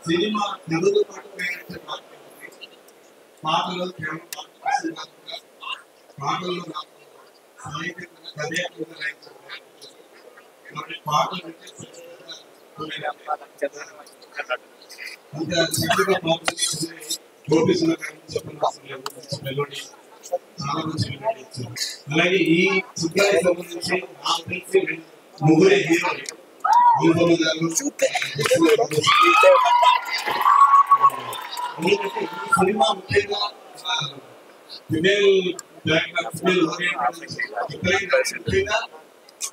Cinema Telugu పాటలు పాటలు పాటలు అలాగే ఈ చిత్రానికి సంబంధించి నాకు తెలిసి ముగ్గురే హీరోలు అనుపమ గారు సినిమా ముఖ్యంగా ఫిమేల్ ఫిమేల్ ముఖ్యంగా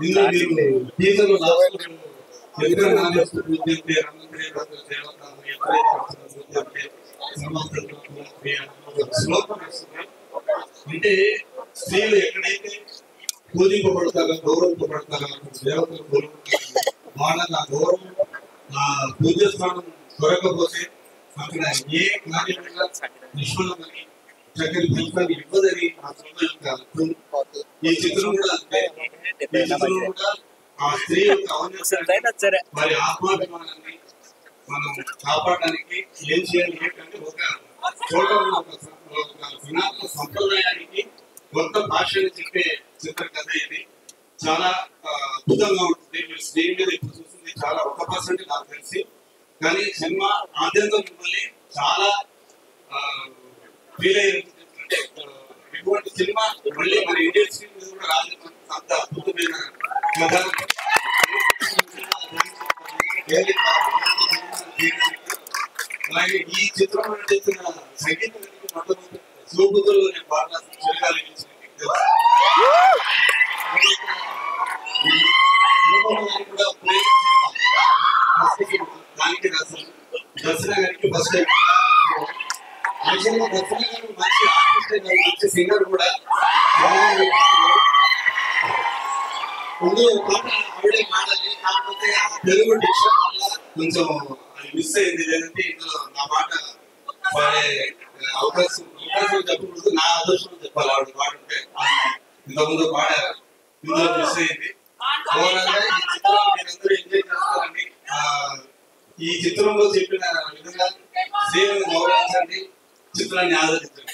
ఇందులో మీరు టీజర్ అంటే స్త్రీలు ఎక్కడైతే పూజింపబడతారో గౌరవింపబడతారో దేవతలు గౌరవించారు వాళ్ళకి ఆ గౌరవం ఆ పూజ స్థానం దొరకపోతే అక్కడ ఏ కార్యమైనా నిష్ఫలమని చక్కని ఫలితాన్ని ఇవ్వదని ఆ సినిమా యొక్క ఈ చిత్రం కూడా అంతే. ఈ చిత్రం కూడా ఆ స్త్రీ యొక్క అవకాశాన్ని వారి ఆత్మాభిమానాన్ని మనం కాపాడడానికి ఏం చేయాలి ఏంటంటే ఒక చూడడం ఒక సనాతన సంప్రదాయానికి కొత్త భాషను చెప్పే చిత్రకథ ఇది. చాలా అద్భుతంగా ఉంటుంది. మీరు స్క్రీన్ మీద ఇప్పుడు చూస్తుంది చాలా 1% నాకు తెలిసి, కానీ సినిమా ఆద్యంతం మిమ్మల్ని చాలా ఫీల్ అయ్యి అంటే ఇటువంటి సినిమా మళ్ళీ మన ఇండియన్ స్క్రీన్ మీద కూడా రాజు అంత అద్భుతమైన కథ. అలాగే ఈ చిత్రంలో చేసిన సంగీతం మొట్టమొదటి సూపుతుల్లోనే పాట కూడా దానికి దర్శన గారికి ఫస్ట్ టైం దర్శన గారు మంచి ఆర్టిస్ట్, మంచి సింగర్ కూడా. ముందు పాట ఆవిడే పాడాలి, కాకపోతే ఆ తెలుగు డిక్షన్ వల్ల కొంచెం మిస్ అయింది. లేదంటే ఇందులో నా పాట పాడే అవకాశం చెప్పకూడదు, నా అదృష్టం చెప్పాలి. ఆవిడ పాడుంటే ఇంతకుముందు పాడారు, ఇందులో మిస్ అయింది. ఓవరాల్ గా ఈ చిత్రం మీరందరూ ఎంజాయ్ చేస్తారని, ఈ చిత్రంలో చెప్పిన విధంగా సేవను గౌరవించండి, చిత్రాన్ని ఆదరించండి.